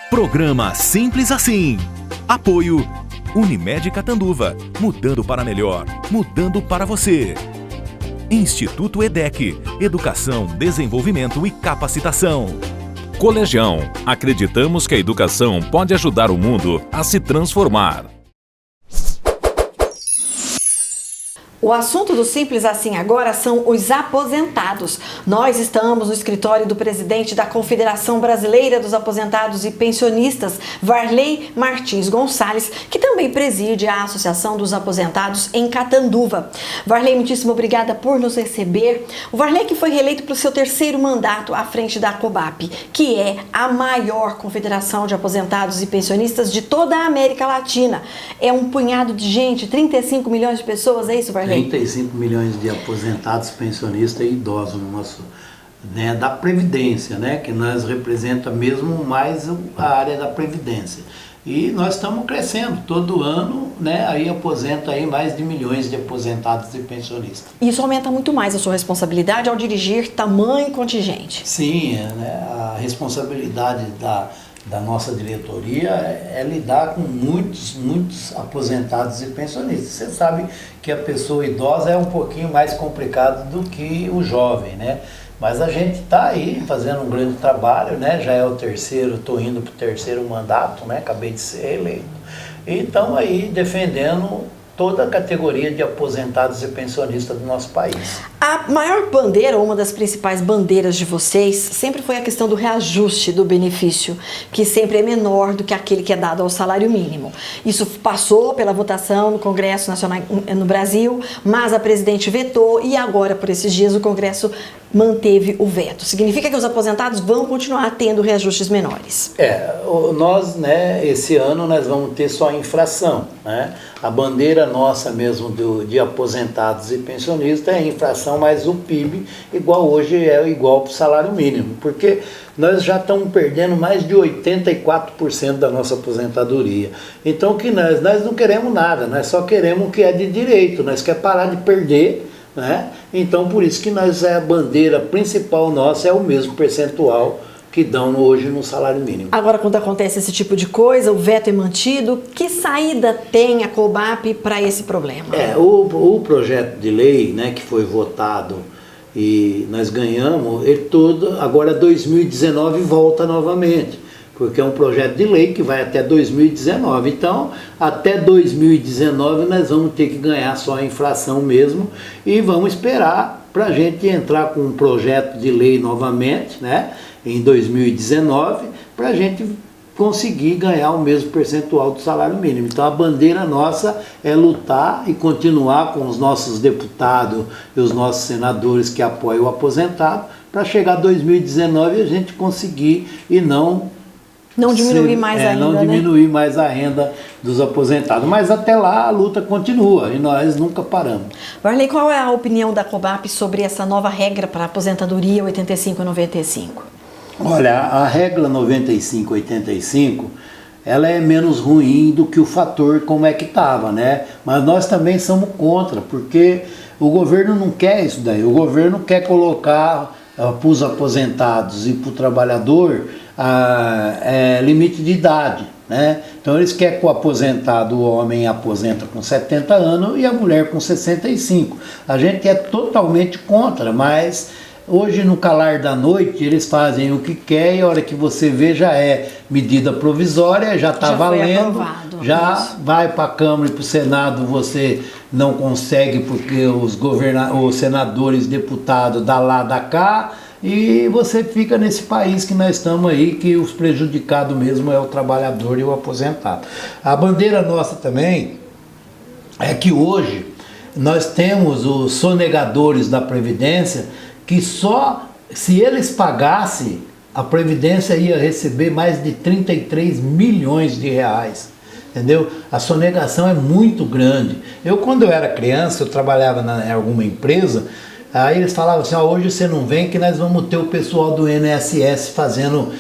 Programa Simples Assim. Apoio Unimed Catanduva. Mudando para melhor. Mudando para você. Instituto EDEC. Educação, Desenvolvimento e Capacitação. Colegião. Acreditamos que a educação pode ajudar o mundo a se transformar. O assunto do Simples Assim agora são os aposentados. Nós estamos no escritório do presidente da Confederação Brasileira dos Aposentados e Pensionistas, Varley Martins Gonçalves, que também preside a Associação dos Aposentados em Catanduva. Varley, muitíssimo obrigada por nos receber. O Varley que foi reeleito para o seu terceiro mandato à frente da COBAP, que é a maior confederação de aposentados e pensionistas de toda a América Latina. É um punhado de gente, 35 milhões de pessoas, é isso, Varley? 35 milhões de aposentados, pensionistas e idosos no nosso, né, da Previdência, né, que nós representa mesmo mais a área da Previdência. E nós estamos crescendo todo ano, né, aí aposenta aí mais de milhões de aposentados e pensionistas. Isso aumenta muito mais a sua responsabilidade ao dirigir tamanho contingente. Sim, né, a responsabilidade da nossa diretoria é lidar com muitos aposentados e pensionistas. Você sabe que a pessoa idosa é um pouquinho mais complicado do que o jovem, né? Mas a gente está aí fazendo um grande trabalho, né? Já é o terceiro, estou indo para o terceiro mandato, né? Acabei de ser eleito. E estamos aí defendendo toda a categoria de aposentados e pensionistas do nosso país. A maior bandeira, ou uma das principais bandeiras de vocês, sempre foi a questão do reajuste do benefício, que sempre é menor do que aquele que é dado ao salário mínimo. Isso passou pela votação no Congresso Nacional no Brasil, mas a presidente vetou e agora, por esses dias, o Congresso manteve o veto. Significa que os aposentados vão continuar tendo reajustes menores. Nós, né, esse ano nós vamos ter só inflação, né? A bandeira nossa mesmo de aposentados e pensionistas é a inflação mais o PIB, igual hoje é igual para o salário mínimo, porque nós já estamos perdendo mais de 84% da nossa aposentadoria. Então que nós não queremos nada, nós só queremos o que é de direito, nós queremos parar de perder, né? Então por isso que a bandeira principal nossa é o mesmo percentual que dão hoje no salário mínimo. Agora, quando acontece esse tipo de coisa, o veto é mantido, que saída tem a COBAP para esse problema? O projeto de lei, né, que foi votado e nós ganhamos, agora 2019 volta novamente, porque é um projeto de lei que vai até 2019. Então, até 2019 nós vamos ter que ganhar só a inflação mesmo e vamos esperar para a gente entrar com um projeto de lei novamente, né, em 2019, para a gente conseguir ganhar o mesmo percentual do salário mínimo. Então a bandeira nossa é lutar e continuar com os nossos deputados e os nossos senadores que apoiam o aposentado, para chegar a 2019 e a gente conseguir e não diminuir mais a renda dos aposentados. Mas até lá a luta continua e nós nunca paramos. Varley, qual é a opinião da COBAP sobre essa nova regra para a aposentadoria 85 e 95? Olha, a regra 95-85, ela é menos ruim do que o fator como é que estava, né? Mas nós também somos contra, porque o governo não quer isso daí. O governo quer colocar para os aposentados e para o trabalhador limite de idade, né? Então eles querem que o aposentado, o homem aposenta com 70 anos e a mulher com 65. A gente é totalmente contra, mas hoje, no calar da noite, eles fazem o que quer e a hora que você vê já é medida provisória, já está valendo, já vai para a Câmara e para o Senado, você não consegue porque os senadores, deputados dá lá, dá cá, e você fica nesse país que nós estamos aí, que os prejudicados mesmo é o trabalhador e o aposentado. A bandeira nossa também é que hoje nós temos os sonegadores da Previdência, que só se eles pagassem, a Previdência ia receber mais de 33 milhões de reais, entendeu? A sonegação é muito grande. Quando eu era criança, eu trabalhava em alguma empresa, aí eles falavam assim, hoje você não vem que nós vamos ter o pessoal do INSS fazendo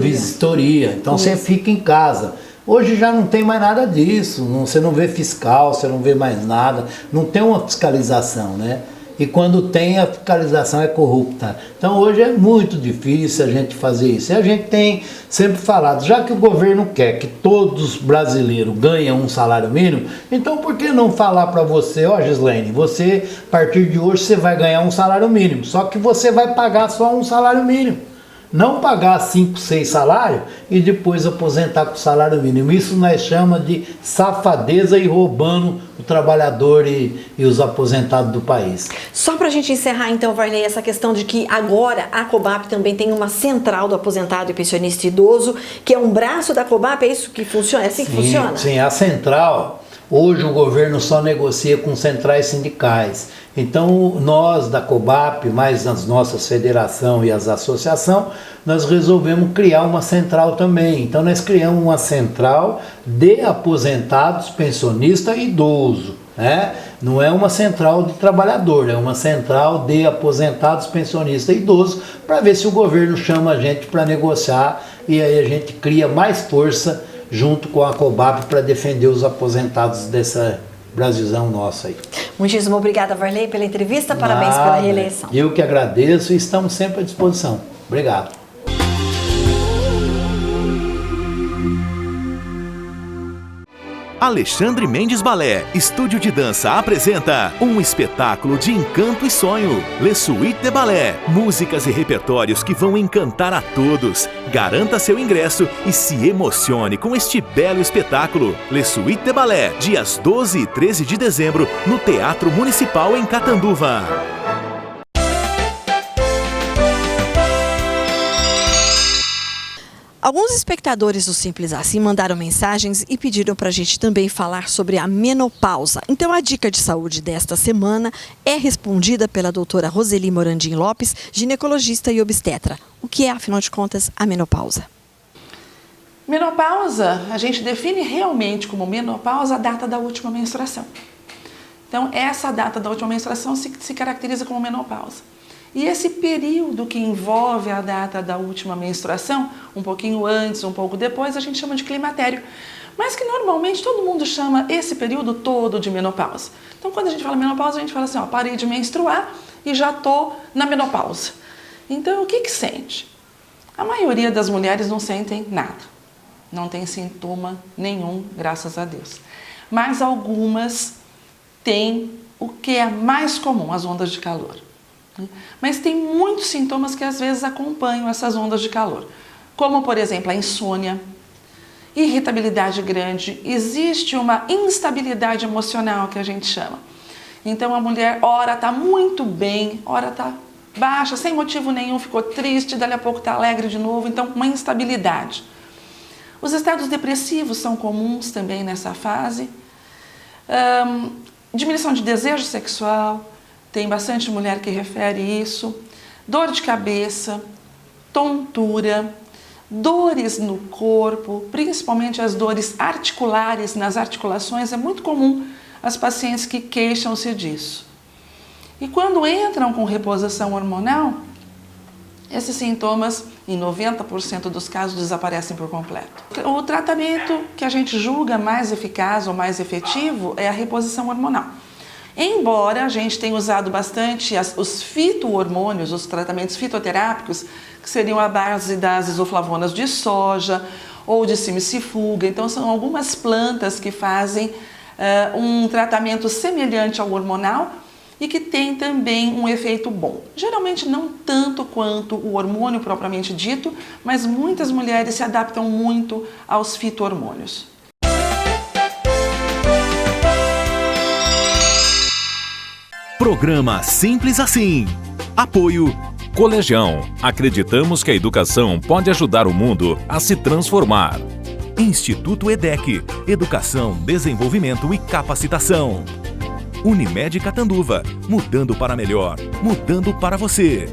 vistoria, então você fica em casa. Hoje já não tem mais nada disso, você não vê fiscal, você não vê mais nada, não tem uma fiscalização, né? e quando tem a fiscalização é corrupta. Então hoje é muito difícil a gente fazer isso. E a gente tem sempre falado, já que o governo quer que todos os brasileiros ganhem um salário mínimo, então por que não falar para você, ó Gislaine, você a partir de hoje você vai ganhar um salário mínimo, só que você vai pagar só um salário mínimo. Não pagar 5, 6 salários e depois aposentar com salário mínimo. Isso nós chamamos de safadeza e roubando o trabalhador e os aposentados do país. Só para a gente encerrar então, Varley, essa questão de que agora a Cobap também tem uma central do aposentado e pensionista idoso, que é um braço da Cobap, é isso que funciona? É assim que funciona? Sim, a central, hoje o governo só negocia com centrais sindicais. Então nós da Cobap, mais as nossas federações e as associações, nós resolvemos criar uma central também. Então nós criamos uma central de aposentados, pensionistas e idosos, né? Não é uma central de trabalhador, é uma central de aposentados, pensionistas e idosos, para ver se o governo chama a gente para negociar e aí a gente cria mais força junto com a Cobap para defender os aposentados dessa Brasilzão nosso aí. Muitíssimo obrigada, Varley, pela entrevista. Parabéns pela reeleição. Eu que agradeço e estamos sempre à disposição. Obrigado. Alexandre Mendes Balé, estúdio de dança, apresenta um espetáculo de encanto e sonho. Le Suite de Ballet, músicas e repertórios que vão encantar a todos. Garanta seu ingresso e se emocione com este belo espetáculo. Le Suite de Ballet, dias 12 e 13 de dezembro, no Teatro Municipal em Catanduva. Alguns espectadores do Simples Assim mandaram mensagens e pediram para a gente também falar sobre a menopausa. Então a dica de saúde desta semana é respondida pela doutora Roseli Morandim Lopes, ginecologista e obstetra. O que é, afinal de contas, a menopausa? Menopausa, a gente define realmente como menopausa a data da última menstruação. Então essa data da última menstruação se caracteriza como menopausa. E esse período que envolve a data da última menstruação, um pouquinho antes, um pouco depois, a gente chama de climatério. Mas que normalmente todo mundo chama esse período todo de menopausa. Então quando a gente fala menopausa, a gente fala assim, ó, parei de menstruar e já tô na menopausa. Então o que sente? A maioria das mulheres não sentem nada. Não tem sintoma nenhum, graças a Deus. Mas algumas têm o que é mais comum, as ondas de calor. Mas tem muitos sintomas que às vezes acompanham essas ondas de calor, como por exemplo a insônia, irritabilidade grande, existe uma instabilidade emocional que a gente chama. Então a mulher ora está muito bem, ora está baixa, sem motivo nenhum, ficou triste, dali a pouco está alegre de novo, então uma instabilidade. Os estados depressivos são comuns também nessa fase, diminuição de desejo sexual, tem bastante mulher que refere isso, dor de cabeça, tontura, dores no corpo, principalmente as dores articulares nas articulações, é muito comum as pacientes que queixam-se disso. E quando entram com reposição hormonal, esses sintomas, em 90% dos casos, desaparecem por completo. O tratamento que a gente julga mais eficaz ou mais efetivo é a reposição hormonal. Embora a gente tenha usado bastante os fito-hormônios, os tratamentos fitoterápicos, que seriam a base das isoflavonas de soja ou de simicifuga. Então são algumas plantas que fazem um tratamento semelhante ao hormonal e que tem também um efeito bom. Geralmente não tanto quanto o hormônio propriamente dito, mas muitas mulheres se adaptam muito aos fito-hormônios. Programa Simples Assim. Apoio Colegião. Acreditamos que a educação pode ajudar o mundo a se transformar. Instituto EDEC. Educação, desenvolvimento e capacitação. Unimed Catanduva. Mudando para melhor. Mudando para você.